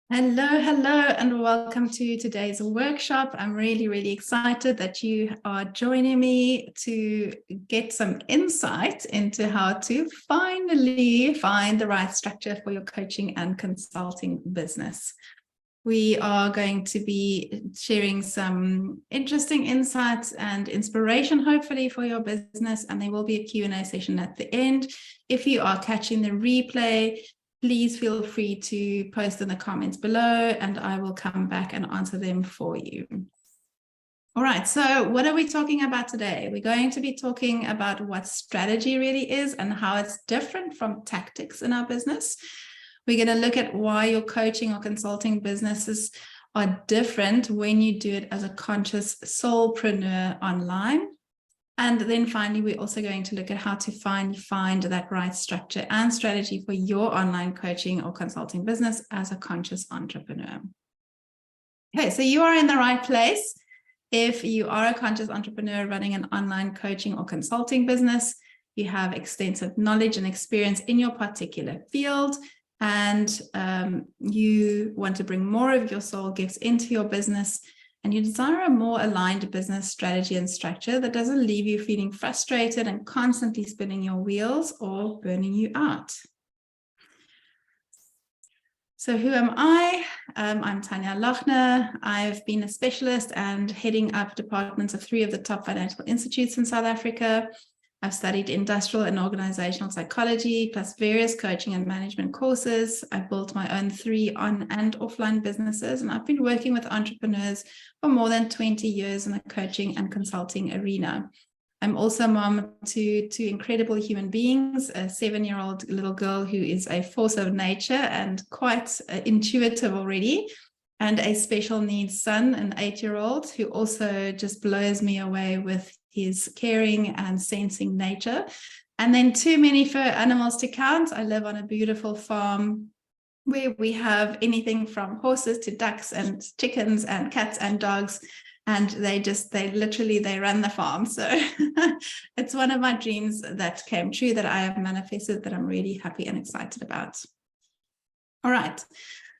Hello, and welcome to today's workshop. I'm really excited that you are joining me to get some insight into how to finally find the right structure for your coaching and consulting business. We are going to be sharing some interesting insights and inspiration, hopefully, for your business, and there will be a Q&A session at the end. If you are catching the replay, please feel free to post in the comments below and I will come back and answer them for you. All right, so what are we talking about today? We're going to be talking about what strategy really is and how it's different from tactics in our business. We're going to look at why your coaching or consulting businesses are different when you do it as a conscious solopreneur online. And then finally, we're also going to look at how to find that right structure and strategy for your online coaching or consulting business as a conscious entrepreneur. Okay, so you are in the right place. If you are a conscious entrepreneur running an online coaching or consulting business, you have extensive knowledge and experience in your particular field, and you want to bring more of your soul gifts into your business, and you desire a more aligned business strategy and structure that doesn't leave you feeling frustrated and constantly spinning your wheels or burning you out. So who am I? I'm Tanya Lochner. I've been a specialist and heading up departments of 3 of the top financial institutes in South Africa. I've studied industrial and organizational psychology, plus various coaching and management courses. I've built my own 3 on and offline businesses, and I've been working with entrepreneurs for more than 20 years in the coaching and consulting arena. I'm also a mom to 2 incredible human beings, a 7-year-old little girl who is a force of nature and quite intuitive already, and a special needs son, an 8-year-old, who also just blows me away with his caring and sensing nature. And then too many fur animals to count. I live on a beautiful farm where we have anything from horses to ducks and chickens and cats and dogs. And they literally run the farm. So it's one of my dreams that came true, that I have manifested, that I'm really happy and excited about. All right.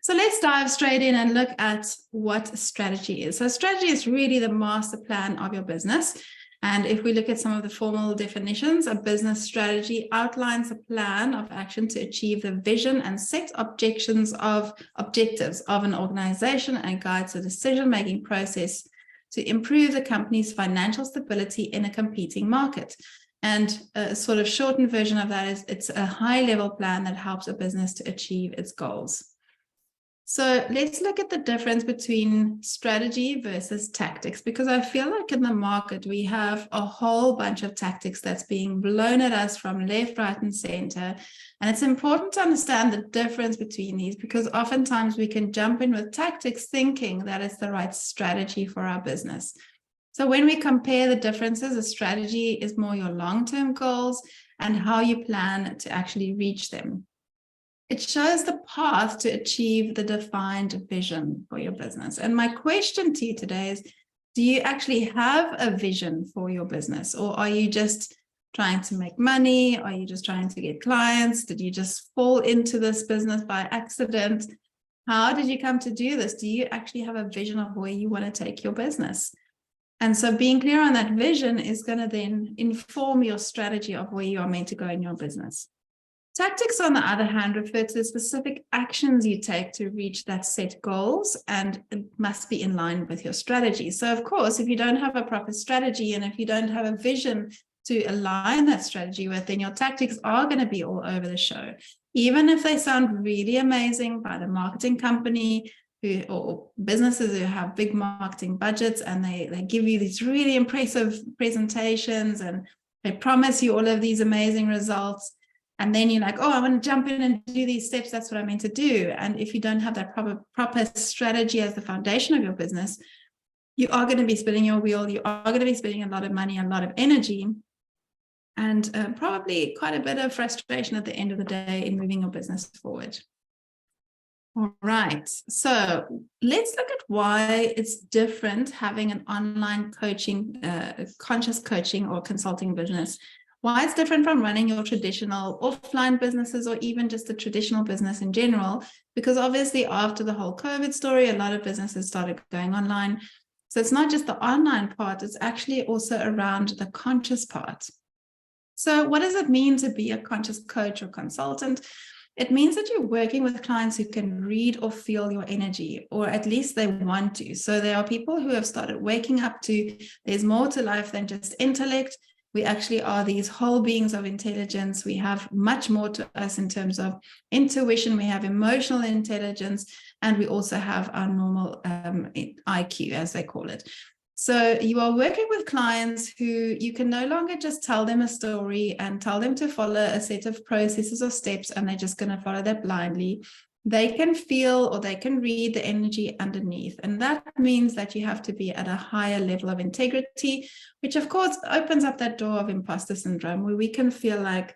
So let's dive straight in and look at what strategy is. So strategy is really the master plan of your business. And if we look at some of the formal definitions, a business strategy outlines a plan of action to achieve the vision and set objectives of an organization, and guides the decision-making process to improve the company's financial stability in a competing market. And a sort of shortened version of that is it's a high-level plan that helps a business to achieve its goals. So let's look at the difference between strategy versus tactics, because I feel like in the market, we have a whole bunch of tactics that's being blown at us from left, right, and center. And it's important to understand the difference between these, because oftentimes we can jump in with tactics thinking that it's the right strategy for our business. So when we compare the differences, a strategy is more your long-term goals and how you plan to actually reach them. It shows the path to achieve the defined vision for your business. And my question to you today is, do you actually have a vision for your business? Or are you just trying to make money? Are you just trying to get clients? Did you just fall into this business by accident? How did you come to do this? Do you actually have a vision of where you want to take your business? And so being clear on that vision is going to then inform your strategy of where you are meant to go in your business. Tactics, on the other hand, refer to the specific actions you take to reach that set goals, and it must be in line with your strategy. So, of course, if you don't have a proper strategy and if you don't have a vision to align that strategy with, then your tactics are going to be all over the show. Even if they sound really amazing by the marketing company or businesses who have big marketing budgets, and they give you these really impressive presentations and they promise you all of these amazing results. And then you're like, oh, I want to jump in and do these steps. That's what I meant to do. And if you don't have that proper strategy as the foundation of your business, you are going to be spinning your wheel. You are going to be spending a lot of money, a lot of energy, and probably quite a bit of frustration at the end of the day in moving your business forward. All right. So let's look at why it's different having an online coaching, conscious coaching or consulting business. Why it's different from running your traditional offline businesses or even just a traditional business in general, because obviously after the whole COVID story, a lot of businesses started going online. So it's not just the online part, it's actually also around the conscious part. So what does it mean to be a conscious coach or consultant? It means that you're working with clients who can read or feel your energy, or at least they want to. So there are people who have started waking up to there's more to life than just intellect. We actually are these whole beings of intelligence. We have much more to us in terms of intuition. We have emotional intelligence, and we also have our normal IQ, as they call it. So you are working with clients who you can no longer just tell them a story and tell them to follow a set of processes or steps, and they're just going to follow that blindly. They can feel or they can read the energy underneath. And that means that you have to be at a higher level of integrity, which of course opens up that door of imposter syndrome, where we can feel like,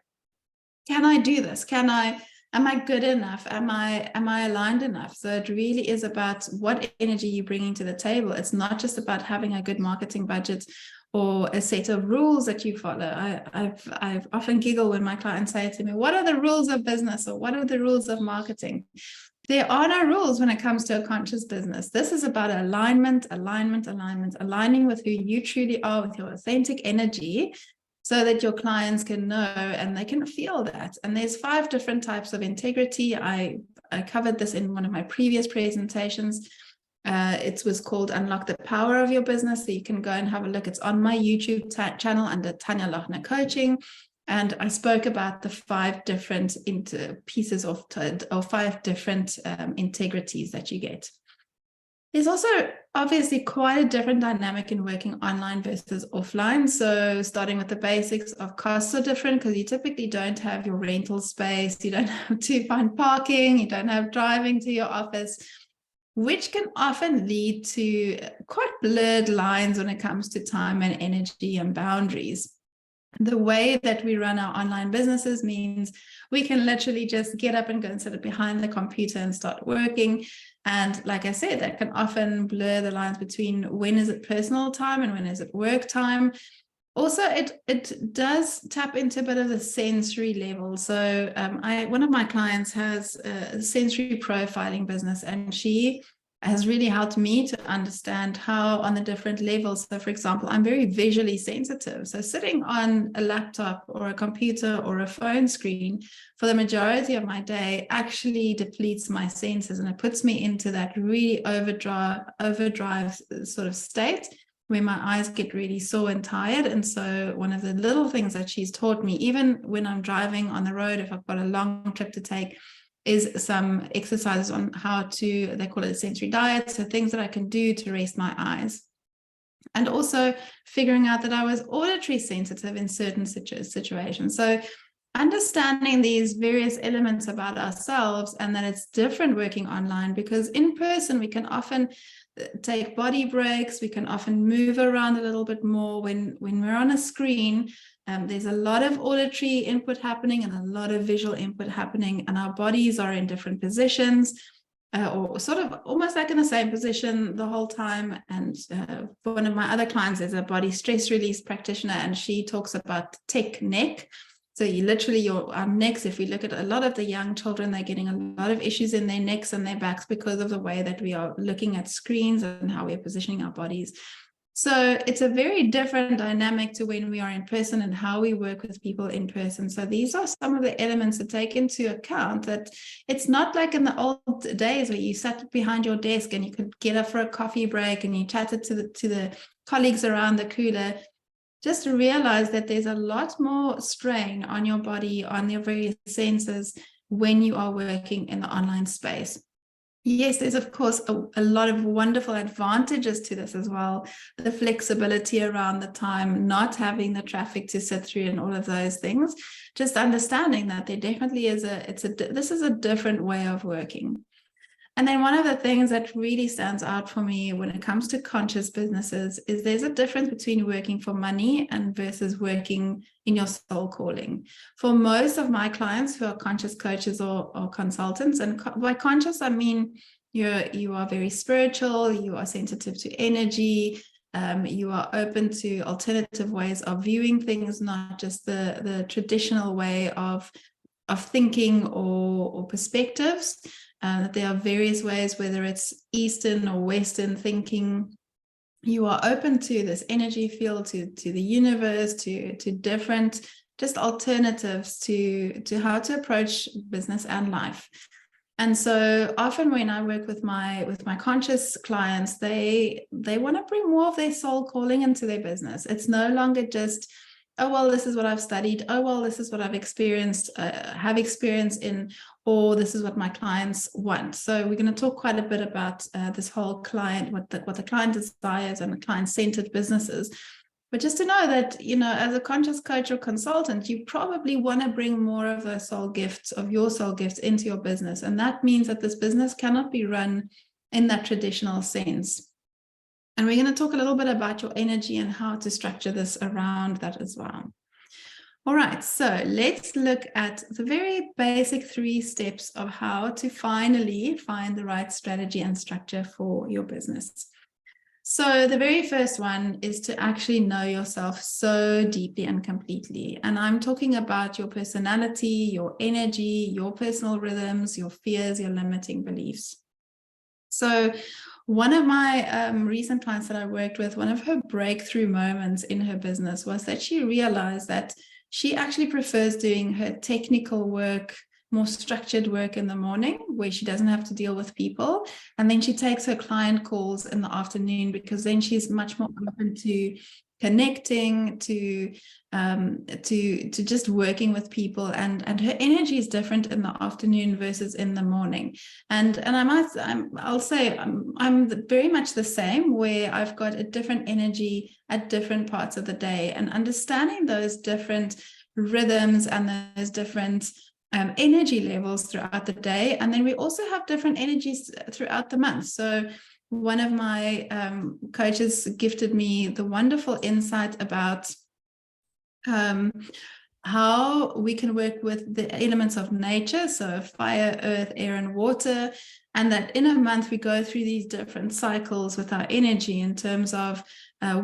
can I do this? Am I good enough? Am I aligned enough? So it really is about what energy you're bringing to the table. It's not just about having a good marketing budget or a set of rules that you follow. I've often giggle when my clients say to me, what are the rules of business, or what are the rules of marketing? There are no rules when it comes to a conscious business. This is about alignment, aligning with who you truly are, with your authentic energy, so that your clients can know and they can feel that. And there's 5 different types of integrity. I covered this in one of my previous presentations. It was called Unlock the Power of Your Business. So you can go and have a look. It's on my YouTube channel under Tanya Lachner Coaching. And I spoke about the 5 different pieces of 5 different integrities that you get. There's also obviously quite a different dynamic in working online versus offline. So starting with the basics of costs are different, because you typically don't have your rental space, you don't have to find parking, you don't have driving to your office, which can often lead to quite blurred lines when it comes to time and energy and boundaries. The way that we run our online businesses means we can literally just get up and go and sit behind the computer and start working. And like I said, that can often blur the lines between when is it personal time and when is it work time. Also, it does tap into a bit of the sensory level. So one of my clients has a sensory profiling business, and she has really helped me to understand how on the different levels. So for example, I'm very visually sensitive. So sitting on a laptop or a computer or a phone screen for the majority of my day actually depletes my senses, and it puts me into that really overdrive sort of state where my eyes get really sore and tired. And so one of the little things that she's taught me, even when I'm driving on the road, if I've got a long trip to take, is some exercises on how to, they call it a sensory diet, so things that I can do to rest my eyes. And also figuring out that I was auditory sensitive in certain situations. So understanding these various elements about ourselves, and that it's different working online, because in person we can often take body breaks, we can often move around a little bit more. When we're on a screen, there's a lot of auditory input happening and a lot of visual input happening, and our bodies are in different positions, or sort of almost like in the same position the whole time. And for one of my other clients is a body stress release practitioner, and she talks about tech neck. So you literally, our necks, if we look at a lot of the young children, they're getting a lot of issues in their necks and their backs because of the way that we are looking at screens and how we're positioning our bodies. So it's a very different dynamic to when we are in person and how we work with people in person. So these are some of the elements to take into account, that it's not like in the old days where you sat behind your desk and you could get up for a coffee break and you chatted to the colleagues around the cooler. Just realize that there's a lot more strain on your body, on your various senses when you are working in the online space. Yes, there's of course a lot of wonderful advantages to this as well. The flexibility around the time, not having the traffic to sit through and all of those things. Just understanding that there definitely is this is a different way of working. And then one of the things that really stands out for me when it comes to conscious businesses is there's a difference between working for money and versus working in your soul calling. For most of my clients who are conscious coaches or consultants, and by conscious, I mean you are very spiritual, you are sensitive to energy, You are open to alternative ways of viewing things, not just the traditional way of thinking or perspectives. There are various ways, whether it's Eastern or Western thinking. You are open to this energy field, to the universe, to different just alternatives to how to approach business and life. And so often when I work with my conscious clients, they want to bring more of their soul calling into their business. It's no longer just, oh, well, this is what I've studied. Oh, well, this is what I've experienced, have experience in, or this is what my clients want. So we're going to talk quite a bit about this whole client, what the client desires and the client-centered businesses. But just to know that, you know, as a conscious coach or consultant, you probably want to bring more of the soul gifts, of your soul gifts, into your business. And that means that this business cannot be run in that traditional sense. And we're going to talk a little bit about your energy and how to structure this around that as well. All right, so let's look at the very basic 3 steps of how to finally find the right strategy and structure for your business. So the very first one is to actually know yourself so deeply and completely. And I'm talking about your personality, your energy, your personal rhythms, your fears, your limiting beliefs. So one of my recent clients that I worked with, one of her breakthrough moments in her business was that she realized that she actually prefers doing her technical work, more structured work in the morning, where she doesn't have to deal with people. And then she takes her client calls in the afternoon, because then she's much more open to connecting, to just working with people, and her energy is different in the afternoon versus in the morning. And I'll say I'm very much the same, where I've got a different energy at different parts of the day, and understanding those different rhythms and those different energy levels throughout the day. And then we also have different energies throughout the month. So one of my coaches gifted me the wonderful insight about how we can work with the elements of nature, so fire, earth, air, and water, and that in a month we go through these different cycles with our energy in terms of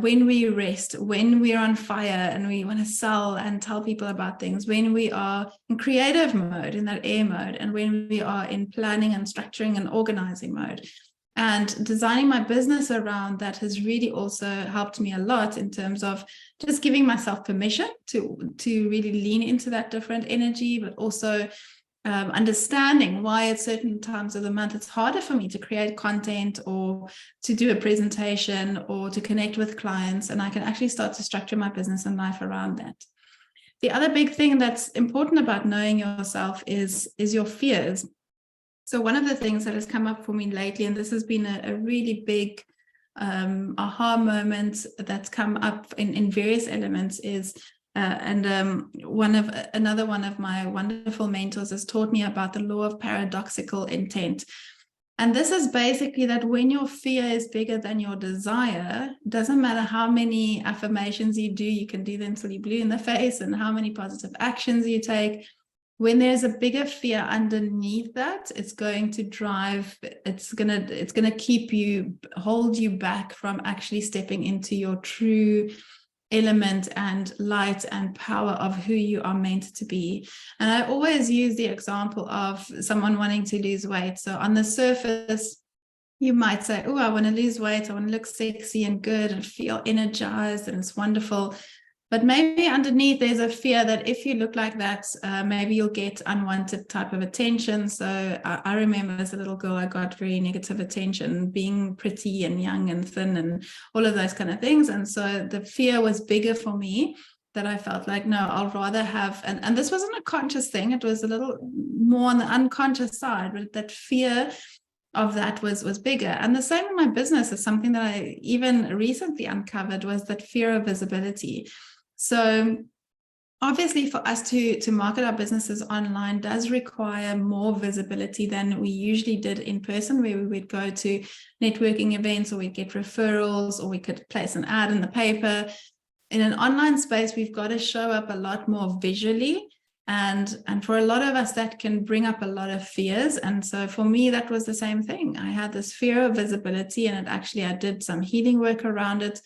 when we rest, when we're on fire and we want to sell and tell people about things, when we are in creative mode, in that air mode, and when we are in planning and structuring and organizing mode. And designing my business around that has really also helped me a lot in terms of just giving myself permission to really lean into that different energy, but also understanding why at certain times of the month it's harder for me to create content or to do a presentation or to connect with clients, and I can actually start to structure my business and life around that. The other big thing that's important about knowing yourself is your fears. So one of the things that has come up for me lately, and this has been a really big aha moment that's come up in various elements, is another one of my wonderful mentors has taught me about the law of paradoxical intent. And this is basically that when your fear is bigger than your desire, doesn't matter how many affirmations you do, you can do them till you're blue in the face, and how many positive actions you take. When there's a bigger fear underneath that, it's going to hold you back from actually stepping into your true element and light and power of who you are meant to be. And I always use the example of someone wanting to lose weight. So on the surface, you might say, oh, I want to lose weight, I want to look sexy and good and feel energized, and it's wonderful. But maybe underneath there's a fear that if you look like that, maybe you'll get unwanted type of attention. So I remember as a little girl, I got very negative attention, being pretty and young and thin and all of those kind of things. And so the fear was bigger for me, that I felt like, no, I'll rather have, and this wasn't a conscious thing, it was a little more on the unconscious side, but that fear of that was bigger. And the same in my business is something that I even recently uncovered, was that fear of visibility. So obviously for us to market our businesses online does require more visibility than we usually did in person, where we would go to networking events, or we'd get referrals, or we could place an ad in the paper. In an online space, we've got to show up a lot more visually. And for a lot of us, that can bring up a lot of fears. And so for me, that was the same thing. I had this fear of visibility, and I did some healing work around it.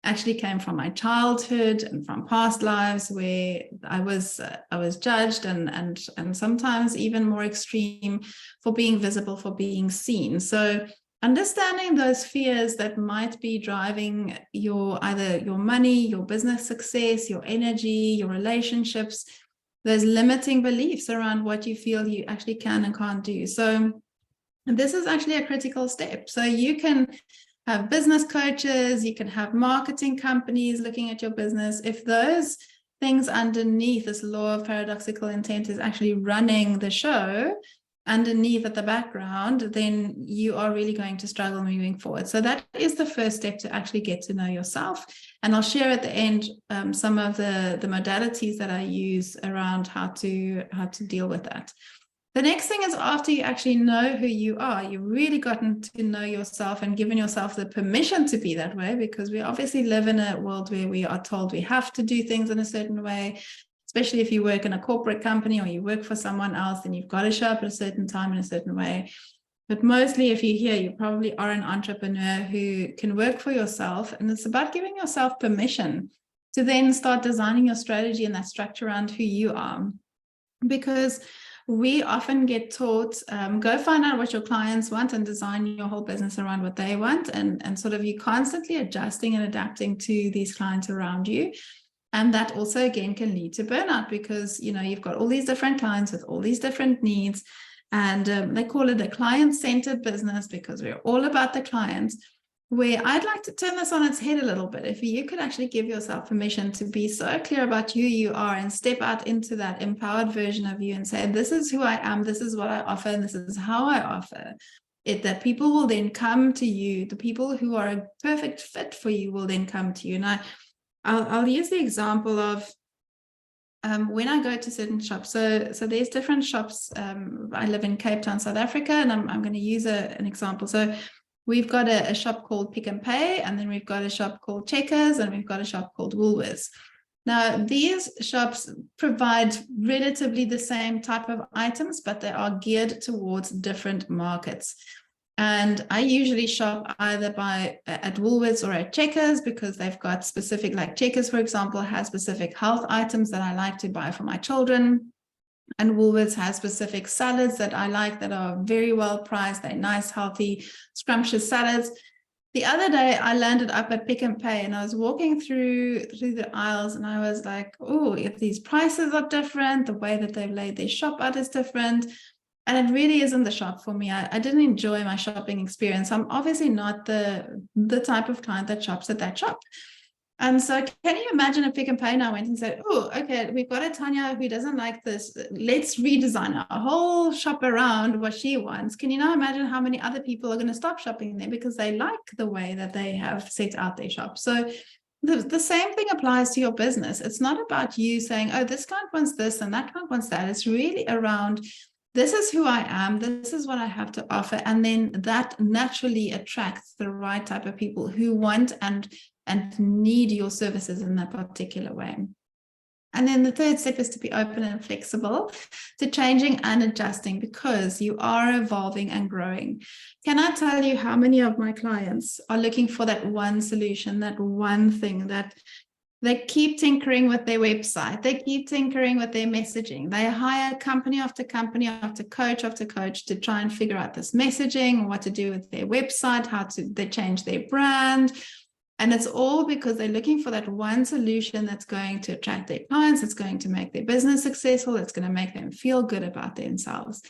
Actually came from my childhood and from past lives where I was judged and sometimes even more extreme for being visible, for being seen. So understanding those fears that might be driving either your money, your business success, your energy, your relationships, those limiting beliefs around what you feel you actually can and can't do. So this is actually a critical step. So you can have business coaches, you can have marketing companies looking at your business. If those things underneath this law of paradoxical intent is actually running the show underneath at the background, then you are really going to struggle moving forward. So that is the first step to actually get to know yourself. And I'll share at the end some of the modalities that I use around how to deal with that. The next thing is, after you actually know who you are, you've really gotten to know yourself and given yourself the permission to be that way, because we obviously live in a world where we are told we have to do things in a certain way, especially if you work in a corporate company or you work for someone else, then you've got to show up at a certain time in a certain way. But mostly, if you're here, you probably are an entrepreneur who can work for yourself. And it's about giving yourself permission to then start designing your strategy and that structure around who you are. Because we often get taught, go find out what your clients want and design your whole business around what they want. And sort of you constantly adjusting and adapting to these clients around you. And that also, again, can lead to burnout, because, you've got all these different clients with all these different needs. And they call it a client-centered business because we're all about the clients. Where I'd like to turn this on its head a little bit. If you could actually give yourself permission to be so clear about who you are and step out into that empowered version of you and say, this is who I am, this is what I offer, and this is how I offer it, that people will then come to you. The people who are a perfect fit for you will then come to you. And I'll use the example of when I go to certain shops. So there's different shops. I live in Cape Town, South Africa, and I'm going to use an example. So we've got a shop called Pick n Pay, and then we've got a shop called Checkers, and we've got a shop called Woolworths. Now, these shops provide relatively the same type of items, but they are geared towards different markets. And I usually shop either at Woolworths or at Checkers, because they've got specific, like Checkers, for example, has specific health items that I like to buy for my children. And Woolworths has specific salads that I like that are very well priced. They're nice, healthy, scrumptious salads. The other day, I landed up at Pick n Pay, and I was walking through the aisles, and I was like, oh, if these prices are different, the way that they've laid their shop out is different. And it really isn't the shop for me. I didn't enjoy my shopping experience. I'm obviously not the type of client that shops at that shop. And so can you imagine if Pick n Pay now went and said, oh, okay, we've got a Tanya who doesn't like this. Let's redesign our whole shop around what she wants. Can you now imagine how many other people are going to stop shopping there because they like the way that they have set out their shop? So the same thing applies to your business. It's not about you saying, oh, this client wants this and that client wants that. It's really around, this is who I am, this is what I have to offer. And then that naturally attracts the right type of people who want and need your services in that particular way. And then the third step is to be open and flexible to changing and adjusting, because you are evolving and growing. Can I tell you how many of my clients are looking for that one solution, that one thing, that they keep tinkering with their website, they keep tinkering with their messaging, they hire company after company after coach to try and figure out this messaging, what to do with their website, they change their brand. And it's all because they're looking for that one solution that's going to attract their clients, it's going to make their business successful, it's going to make them feel good about themselves.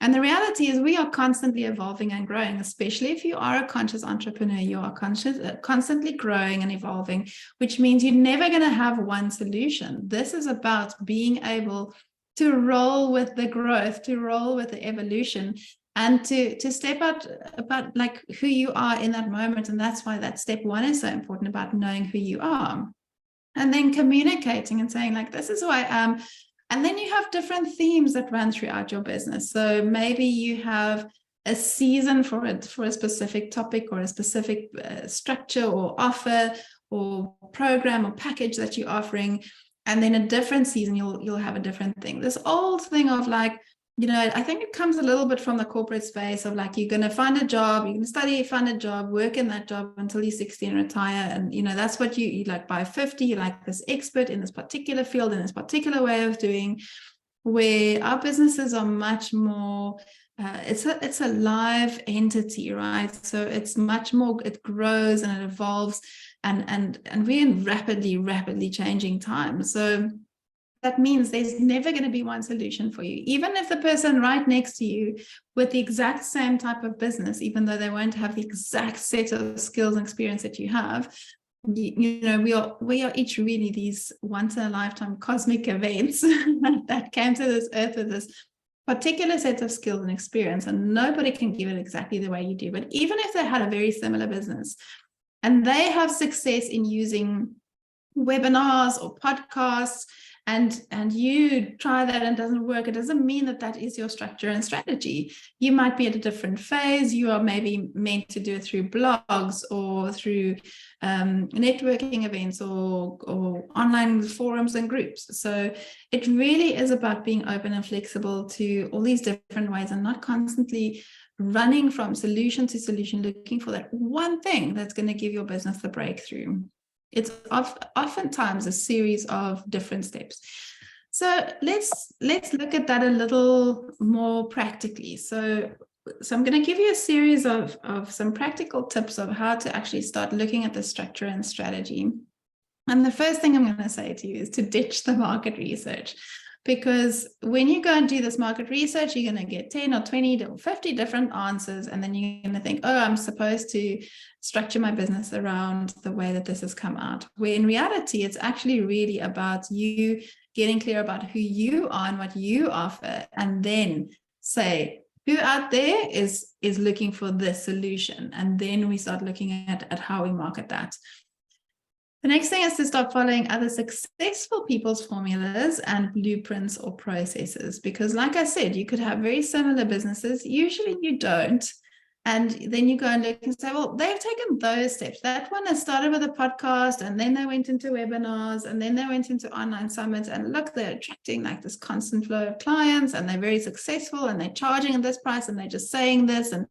And the reality is we are constantly evolving and growing, especially if you are a conscious entrepreneur. You are constantly growing and evolving, which means you're never going to have one solution. This is about being able to roll with the growth, to roll with the evolution, and to step out about like who you are in that moment. And that's why that step one is so important, about knowing who you are. And then communicating and saying, like, this is who I am. And then you have different themes that run throughout your business. So maybe you have a season for a specific topic or a specific structure or offer or program or package that you're offering. And then a different season, you'll have a different thing. This old thing of like, I think it comes a little bit from the corporate space of like, you're going to find a job, you're going to study, find a job, work in that job until you're 60 and retire. And, that's what you like by 50, you're like this expert in this particular field, in this particular way of doing, where our businesses are much more, it's a live entity, right? So it's much more, it grows and it evolves, and we're in rapidly changing times. So that means there's never going to be one solution for you. Even if the person right next to you with the exact same type of business, even though they won't have the exact set of skills and experience that you have, we are each really these once in a lifetime cosmic events that came to this earth with this particular set of skills and experience, and nobody can give it exactly the way you do. But even if they had a very similar business and they have success in using webinars or podcasts, and you try that and it doesn't work, it doesn't mean that is your structure and strategy. You might be at a different phase. You are maybe meant to do it through blogs or through networking events or online forums and groups. So it really is about being open and flexible to all these different ways, and not constantly running from solution to solution, looking for that one thing that's going to give your business the breakthrough. It's oftentimes a series of different steps. So let's look at that a little more practically. So I'm going to give you a series of some practical tips of how to actually start looking at the structure and strategy. And the first thing I'm going to say to you is to ditch the market research. Because when you go and do this market research, you're going to get 10 or 20 or 50 different answers. And then you're going to think, oh, I'm supposed to structure my business around the way that this has come out. Where in reality, it's actually really about you getting clear about who you are and what you offer. And then say, who out there is looking for this solution? And then we start looking at how we market that. The next thing is to stop following other successful people's formulas and blueprints or processes, because like I said, you could have very similar businesses. Usually you don't. And then you go and look and say, well, they've taken those steps. That one has started with a podcast, and then they went into webinars, and then they went into online summits, and look, they're attracting like this constant flow of clients, and they're very successful, and they're charging at this price, and they're just saying this. And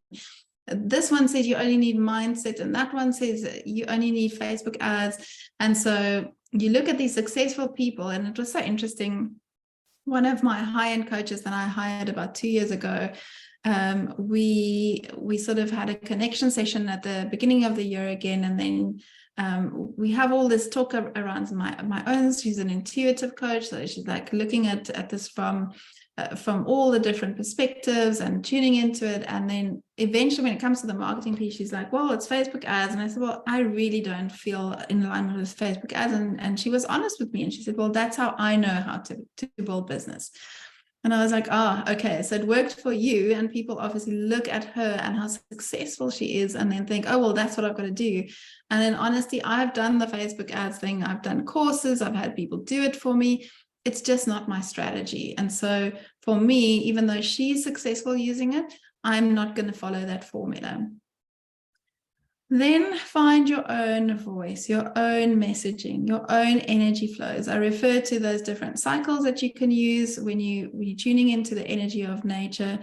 this one says you only need mindset, and that one says you only need Facebook ads. And so you look at these successful people, and it was so interesting. One of my high-end coaches that I hired about 2 years ago, we sort of had a connection session at the beginning of the year again, and then we have all this talk around my own. She's an intuitive coach, so she's like looking at this from all the different perspectives and tuning into it. And then eventually when it comes to the marketing piece, she's like, well, it's Facebook ads. And I said, well, I really don't feel in alignment with Facebook ads. And she was honest with me. And she said, well, that's how I know how to build business. And I was like, okay. So it worked for you. And people obviously look at her and how successful she is and then think, oh, well, that's what I've got to do. And in honesty, I've done the Facebook ads thing. I've done courses. I've had people do it for me. It's just not my strategy. And so for me, even though she's successful using it, I'm not going to follow that formula. Then find your own voice, your own messaging, your own energy flows. I refer to those different cycles that you can use when you're tuning into the energy of nature,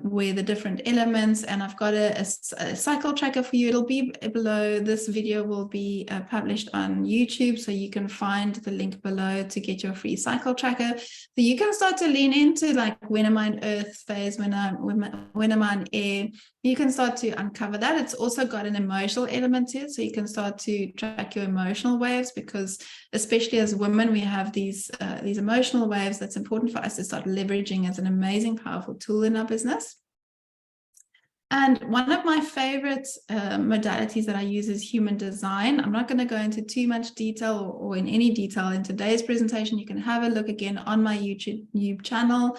where the different elements, and I've got a cycle tracker for you. It'll be below. This video will be published on YouTube, so you can find the link below to get your free cycle tracker. So you can start to lean into like, when am I in earth phase, when am I in air? You can start to uncover that. It's also got an emotional element to it, so you can start to track your emotional waves, because especially as women, we have these emotional waves that's important for us to start leveraging as an amazing, powerful tool in our business. And one of my favorite modalities that I use is human design. I'm not going to go into too much detail or in any detail in today's presentation. You can have a look again on my YouTube channel.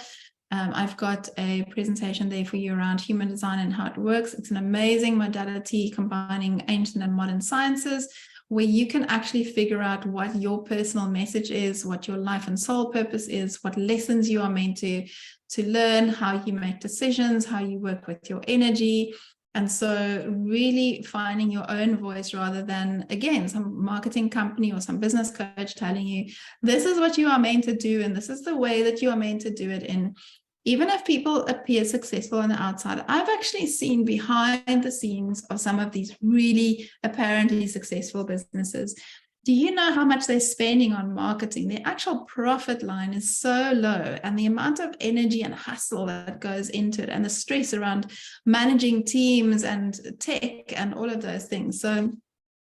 I've got a presentation there for you around human design and how it works. It's an amazing modality combining ancient and modern sciences, where you can actually figure out what your personal message is, what your life and soul purpose is, what lessons you are meant to learn, how you make decisions, how you work with your energy. And so really finding your own voice rather than, again, some marketing company or some business coach telling you, this is what you are meant to do, and this is the way that you are meant to do it in. Even if people appear successful on the outside, I've actually seen behind the scenes of some of these really apparently successful businesses. Do you know how much they're spending on marketing? The actual profit line is so low, and the amount of energy and hustle that goes into it, and the stress around managing teams and tech and all of those things. So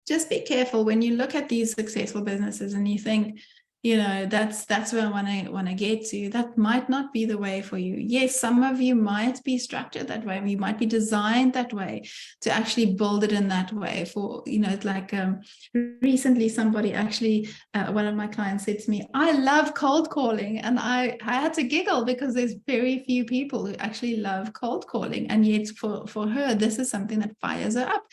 just be careful when you look at these successful businesses and you think, you know, that's where I want to get to. That might not be the way for you. Yes, some of you might be structured that way. You might be designed that way to actually build it in that way. For, you know, it's like recently somebody actually, one of my clients said to me, I love cold calling. And I had to giggle because there's very few people who actually love cold calling. And yet for her, this is something that fires her up.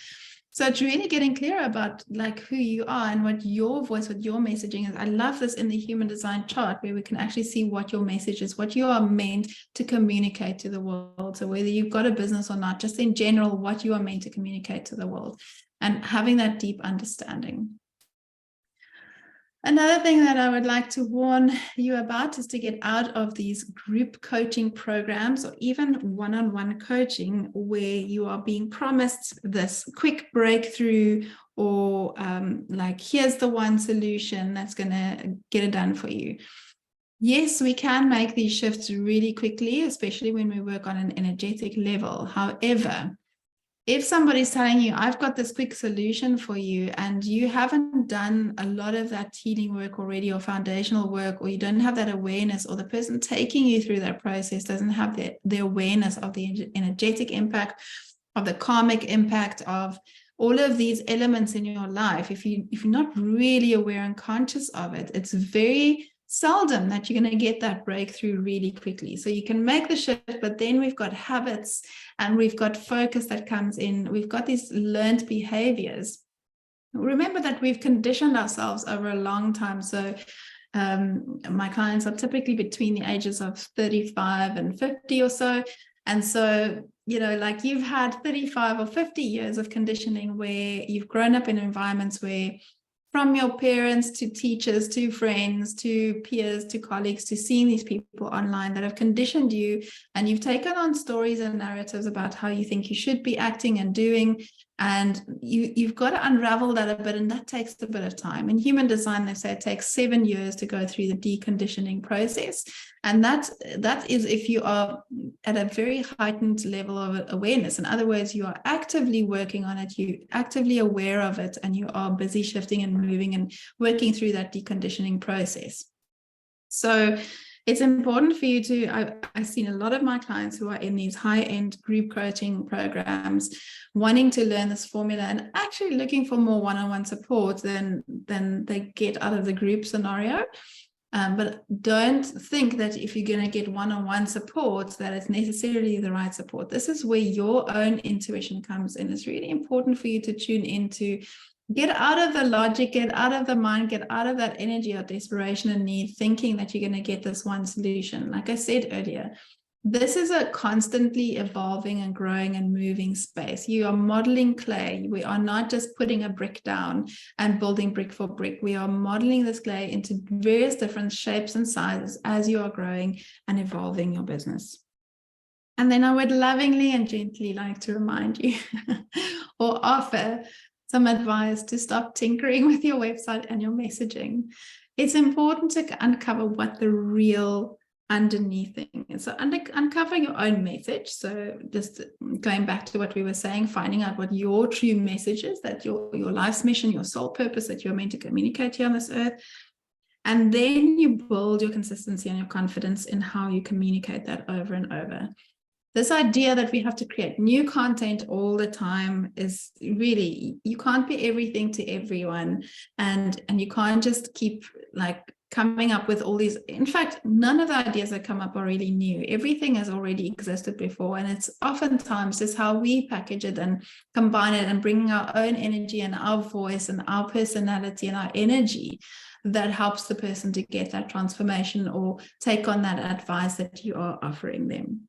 So it's really getting clear about like who you are and what your voice, what your messaging is. I love this in the human design chart where we can actually see what your message is, what you are meant to communicate to the world. So whether you've got a business or not, just in general, what you are meant to communicate to the world and having that deep understanding. Another thing that I would like to warn you about is to get out of these group coaching programs or even one-on-one coaching where you are being promised this quick breakthrough or like, here's the one solution that's going to get it done for you. Yes, we can make these shifts really quickly, especially when we work on an energetic level. However, if somebody's telling you, I've got this quick solution for you, and you haven't done a lot of that healing work already or foundational work, or you don't have that awareness, or the person taking you through that process doesn't have the awareness of the energetic impact, of the karmic impact, of all of these elements in your life, if you're not really aware and conscious of it, it's very seldom that you're going to get that breakthrough really quickly. So you can make the shift, but then we've got habits and we've got focus that comes in. We've got these learned behaviors. Remember that we've conditioned ourselves over a long time. So my clients are typically between the ages of 35 and 50 or so. And so, you know, like you've had 35 or 50 years of conditioning where you've grown up in environments where, from your parents to teachers to friends to peers to colleagues, to seeing these people online that have conditioned you, and you've taken on stories and narratives about how you think you should be acting and doing, and you've got to unravel that a bit, and that takes a bit of time. In human design, they say it takes 7 years to go through the deconditioning process, and that is if you are at a very heightened level of awareness. In other words, you are actively working on it, you're actively aware of it, and you are busy shifting and moving and working through that deconditioning process. So it's important for you to, I've seen a lot of my clients who are in these high-end group coaching programs wanting to learn this formula and actually looking for more one-on-one support than they get out of the group scenario. But don't think that if you're going to get one-on-one support, that it's necessarily the right support. This is where your own intuition comes in. It's really important for you to tune into, get out of the logic, get out of the mind, get out of that energy of desperation and need, thinking that you're going to get this one solution. Like I said earlier, this is a constantly evolving and growing and moving space. You are modeling clay. We are not just putting a brick down and building brick for brick. We are modeling this clay into various different shapes and sizes as you are growing and evolving your business. And then I would lovingly and gently like to remind you or offer some advice to stop tinkering with your website and your messaging. It's important to uncover what the real underneath thing is. So uncover your own message. So just going back to what we were saying, finding out what your true message is, that your life's mission, your soul purpose that you're meant to communicate here on this earth. And then you build your consistency and your confidence in how you communicate that over and over. This idea that we have to create new content all the time is really, you can't be everything to everyone, and you can't just keep like coming up with all these. In fact, none of the ideas that come up are really new. Everything has already existed before, and it's oftentimes just how we package it and combine it and bring our own energy and our voice and our personality and our energy that helps the person to get that transformation or take on that advice that you are offering them.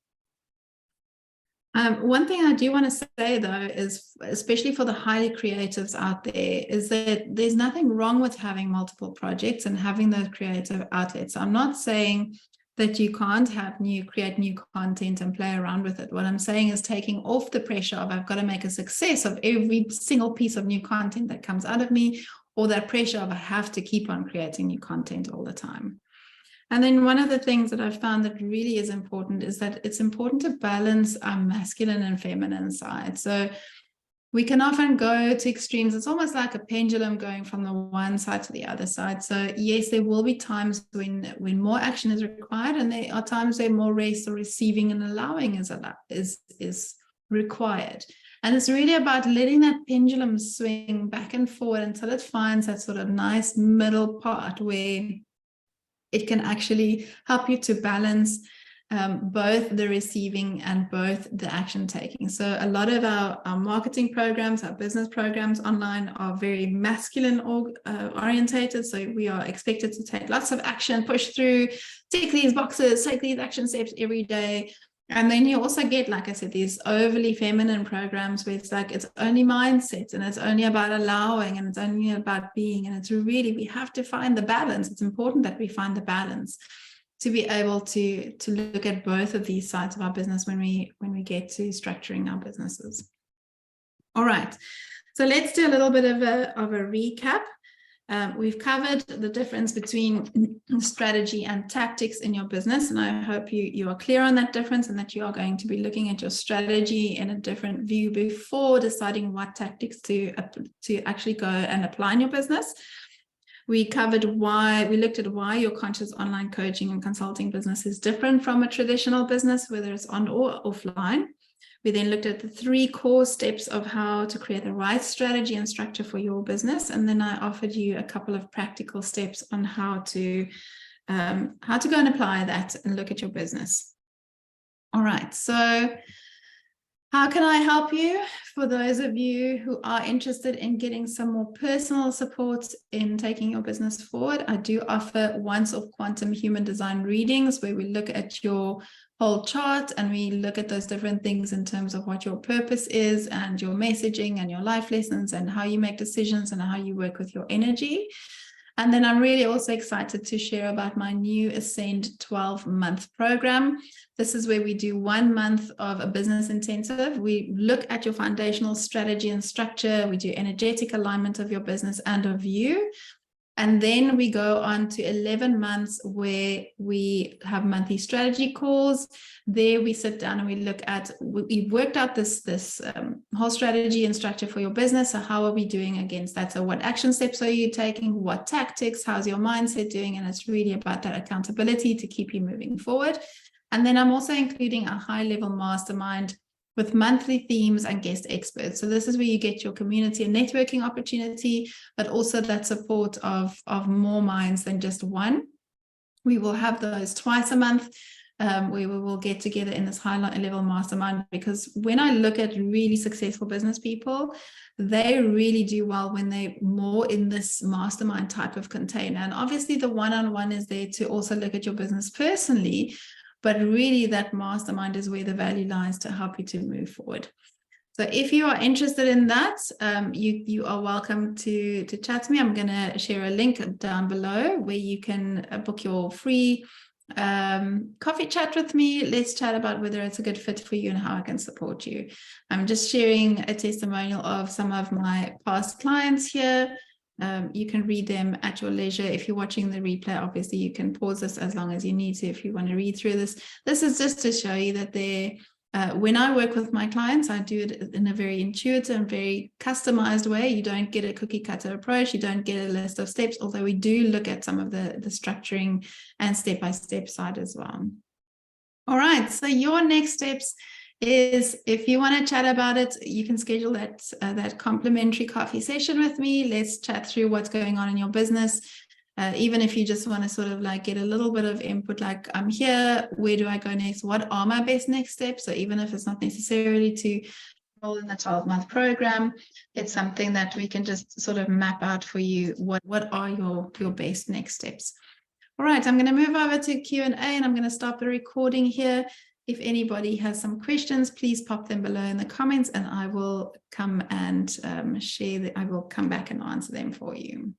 One thing I do want to say, though, is especially for the highly creatives out there, is that there's nothing wrong with having multiple projects and having those creative outlets. I'm not saying that you can't create new content and play around with it. What I'm saying is taking off the pressure of I've got to make a success of every single piece of new content that comes out of me, or that pressure of I have to keep on creating new content all the time. And then one of the things that I've found that really is important is that it's important to balance our masculine and feminine side. So we can often go to extremes. It's almost like a pendulum going from the one side to the other side. So yes, there will be times when more action is required, and there are times where more rest or receiving and allowing is required. And it's really about letting that pendulum swing back and forward until it finds that sort of nice middle part where it can actually help you to balance both the receiving and both the action taking. So a lot of our marketing programs, our business programs online are very masculine orientated. So we are expected to take lots of action, push through, tick these boxes, take these action steps every day. And then you also get, like I said, these overly feminine programs where it's like it's only mindset and it's only about allowing and it's only about being. And it's really, we have to find the balance. It's important that we find the balance to be able to look at both of these sides of our business when we get to structuring our businesses. All right, so let's do a little bit of a recap. We've covered the difference between strategy and tactics in your business, and I hope you are clear on that difference and that you are going to be looking at your strategy in a different view before deciding what tactics to actually go and apply in your business. We looked at why your conscious online coaching and consulting business is different from a traditional business, whether it's on or offline. We then looked at the 3 core steps of how to create the right strategy and structure for your business. And then I offered you a couple of practical steps on how to go and apply that and look at your business. All right, so how can I help you? For those of you who are interested in getting some more personal support in taking your business forward, I do offer once-off quantum human design readings where we look at your whole chart and we look at those different things in terms of what your purpose is and your messaging and your life lessons and how you make decisions and how you work with your energy. And then I'm really also excited to share about my new Ascend 12-month program. This is where we do 1 month of a business intensive. We look at your foundational strategy and structure. We do energetic alignment of your business and of you. And then we go on to 11 months where we have monthly strategy calls. There we sit down and we look at, we've worked out this whole strategy and structure for your business. So how are we doing against that? So what action steps are you taking? What tactics? How's your mindset doing? And it's really about that accountability to keep you moving forward. And then I'm also including a high-level mastermind with monthly themes and guest experts. So this is where you get your community and networking opportunity, but also that support of more minds than just one. We will have those twice a month where we will get together in this high-level mastermind, because when I look at really successful business people, they really do well when they're more in this mastermind type of container. And obviously the one-on-one is there to also look at your business personally, but really that mastermind is where the value lies to help you to move forward. So if you are interested in that, you are welcome to chat to me. I'm going to share a link down below where you can book your free coffee chat with me. Let's chat about whether it's a good fit for you and how I can support you. I'm just sharing a testimonial of some of my past clients here. You can read them at your leisure. If you're watching the replay, obviously you can pause this as long as you need to if you want to read through this. This is just to show you that when I work with my clients, I do it in a very intuitive and very customized way. You don't get a cookie cutter approach. You don't get a list of steps, although we do look at some of the structuring and step-by-step side as well. All right, so your next steps is, if you want to chat about it, you can schedule that complimentary coffee session with me. Let's chat through what's going on in your business. Even if you just want to sort of like get a little bit of input, like I'm here, where do I go next? What are my best next steps? So even if it's not necessarily to enroll in the 12-month program, it's something that we can just sort of map out for you. What are your best next steps? All right, I'm going to move over to Q&A and I'm going to stop the recording here. If anybody has some questions, please pop them below in the comments and I will come and I will come back and answer them for you.